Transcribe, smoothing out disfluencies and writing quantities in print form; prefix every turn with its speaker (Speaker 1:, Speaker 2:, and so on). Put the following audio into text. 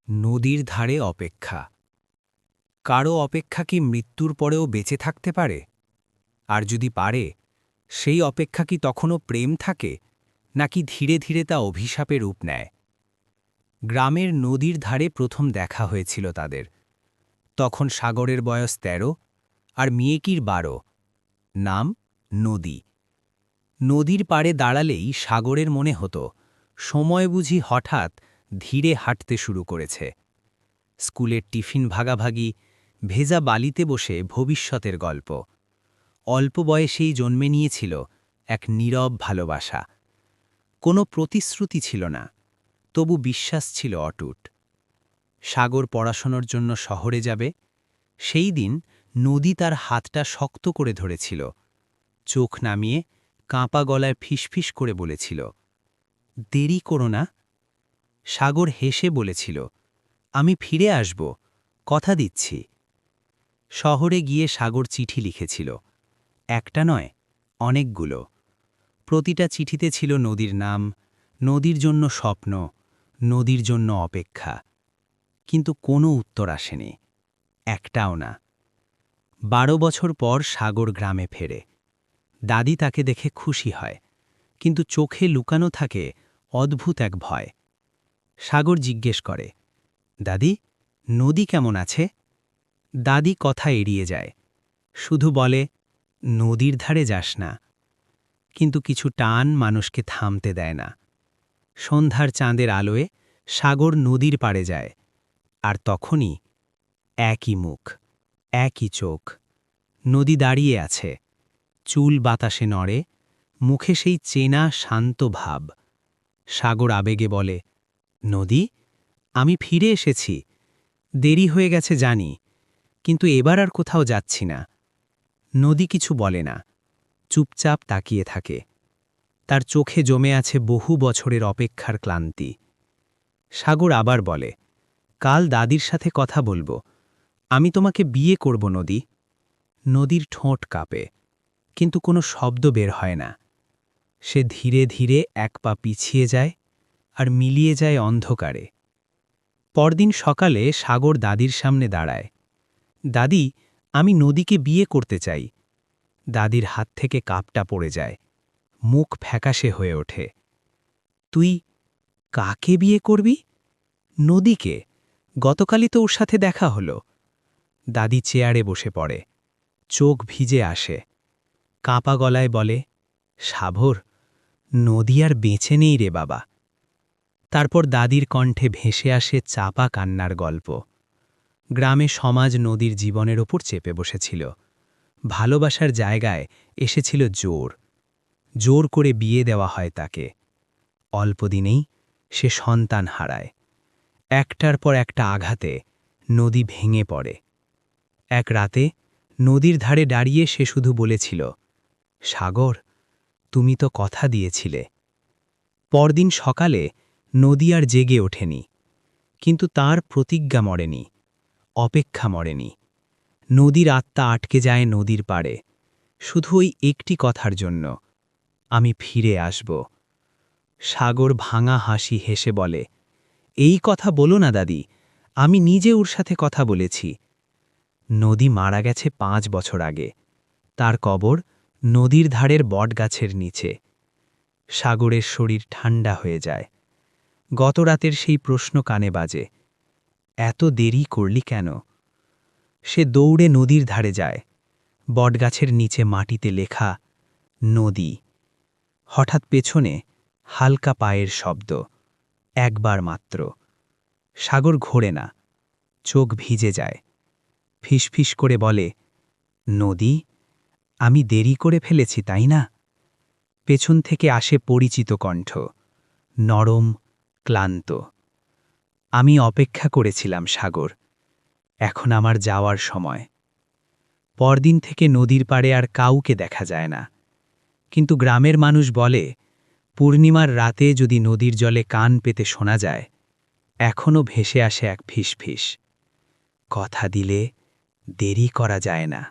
Speaker 1: নদীর ধারে অপেক্ষা। কারো অপেক্ষা কি মৃত্যুর পরেও বেঁচে থাকতে পারে? আর যদি পারে, সেই অপেক্ষা কি তখনও প্রেম থাকে, নাকি ধীরে ধীরে তা অভিশাপে রূপ নেয়? গ্রামের নদীর ধারে প্রথম দেখা হয়েছিল তাদের। তখন সাগরের বয়স ১৩ আর মেয়েকির ১২। নাম নদী। নদীর পাড়ে দাঁড়ালেই সাগরের মনে হতো সময় বুঝি হঠাৎ ধীরে হাঁটতে শুরু করেছে। স্কুলের টিফিন ভাগাভাগি, ভেজা বালিতে বসে ভবিষ্যতের গল্প। অল্প বয়সেই জন্মে নিয়েছিল এক নীরব ভালোবাসা। কোনো প্রতিশ্রুতি ছিল না, তবু বিশ্বাস ছিল অটুট। সাগর পড়াশোনার জন্য শহরে যাবে, সেই দিন নদী তার হাতটা শক্ত করে ধরেছিল। চোখ নামিয়ে কাঁপা গলায় ফিসফিস করে বলেছিল, দেরি করো না। সাগর হেসে বলেছিল, আমি ফিরে আসব, কথা দিচ্ছি। শহরে গিয়ে সাগর চিঠি লিখেছিল, একটা নয়, অনেকগুলো। প্রতিটা চিঠিতে ছিল নদীর নাম, নদীর জন্য স্বপ্ন, নদীর জন্য অপেক্ষা। কিন্তু কোনো উত্তর আসেনি, একটাও না। ১২ বছর পর সাগর গ্রামে ফেরে। দাদি তাকে দেখে খুশি হয়, কিন্তু চোখে লুকানো থাকে অদ্ভুত এক ভয়। সাগর জিজ্ঞেস করে, দাদি, নদী কেমন আছে? দাদি কথা এড়িয়ে যায়, শুধু বলে, নদীর ধারে যাস না। কিন্তু কিছু টান মানুষকে থামতে দেয় না। সন্ধ্যার চাঁদের আলোয় সাগর নদীর পাড়ে যায়, আর তখনই একই মুখ, একই চোখ। নদী দাঁড়িয়ে আছে, চুল বাতাসে নড়ে, মুখে সেই চেনা শান্ত ভাব। সাগর আবেগে বলে, নদী, আমি ফিরে এসেছি। দেরি হয়ে গেছে জানি, কিন্তু এবার আর কোথাও যাচ্ছি না। নদী কিছু বলে না, চুপচাপ তাকিয়ে থাকে। তার চোখে জমে আছে বহু বছরের অপেক্ষার ক্লান্তি। সাগর আবার বলে, কাল দাদির সাথে কথা বলবো, আমি তোমাকে বিয়ে করব নদী। নদীর ঠোঁট কাঁপে, কিন্তু কোনো শব্দ বের হয় না। সে ধীরে ধীরে এক পা পিছিয়ে যায় আর মিলিয়ে যায় অন্ধকারে। পরদিন সকালে সাগর দাদির সামনে দাঁড়ায়। দাদি, আমি নদীকে বিয়ে করতে চাই। দাদির হাত থেকে কাপটা পড়ে যায়, মুখ ফ্যাকাশে হয়ে ওঠে। তুই কাকে বিয়ে করবি? নদীকে, গতকালই তো ওর সাথে দেখা হলো। দাদি চেয়ারে বসে পড়ে, চোখ ভিজে আসে। কাঁপা গলায় বলে, সাভর, নদী আর বেঁচে নেই রে বাবা। তারপর দাদির কণ্ঠে ভেসে আসে চাপা কান্নার গল্প। গ্রামে সমাজ নদীর জীবনের ওপর চেপে বসেছিল। ভালোবাসার জায়গায় এসেছিল জোর। জোর করে বিয়ে দেওয়া হয় তাকে। অল্পদিনেই সে সন্তান হারায়। একটার পর একটা আঘাতে নদী ভেঙে পড়ে। এক রাতে নদীর ধারে দাঁড়িয়ে সে শুধু বলেছিল, সাগর, তুমি তো কথা দিয়েছিলে। পরদিন সকালে নদী আর জেগে ওঠেনি, কিন্তু তার প্রতিজ্ঞা মরেনি, অপেক্ষা মরেনি। নদীর আত্মা আটকে যায় নদীর পাড়ে, শুধু ওই একটি কথার জন্য, আমি ফিরে আসব। সাগর ভাঙা হাসি হেসে বলে, এই কথা বলো না দাদি, আমি নিজে ওর সাথে কথা বলেছি। নদী মারা গেছে ৫ বছর আগে। তার কবর নদীর ধারের বটগাছের নিচে। সাগরের শরীর ঠান্ডা হয়ে যায়। গত রাতের সেই প্রশ্ন কানে বাজে, এত দেরি করলি কেন? সে দৌড়ে নদীর ধারে যায়। বটগাছের নিচে মাটিতে লেখা, নদী। হঠাৎ পেছনে হালকা পায়ের শব্দ, একবার মাত্র। সাগর ঘোরে না, চোখ ভিজে যায়। ফিসফিস করে বলে, নদী, আমি দেরি করে ফেলেছি তাই না? পেছন থেকে আসে পরিচিত কণ্ঠ, নরম, ক্লান্ত। আমি অপেক্ষা করেছিলাম সাগর, এখন আমার যাওয়ার সময়। পরদিন থেকে নদীর পাড়ে আর কাউকে দেখা যায় না। কিন্তু গ্রামের মানুষ বলে, পূর্ণিমার রাতে যদি নদীর জলে কান পেতে শোনা যায়, এখনও ভেসে আসে এক ফিসফিস, কথা দিলে দেরি করা যায় না।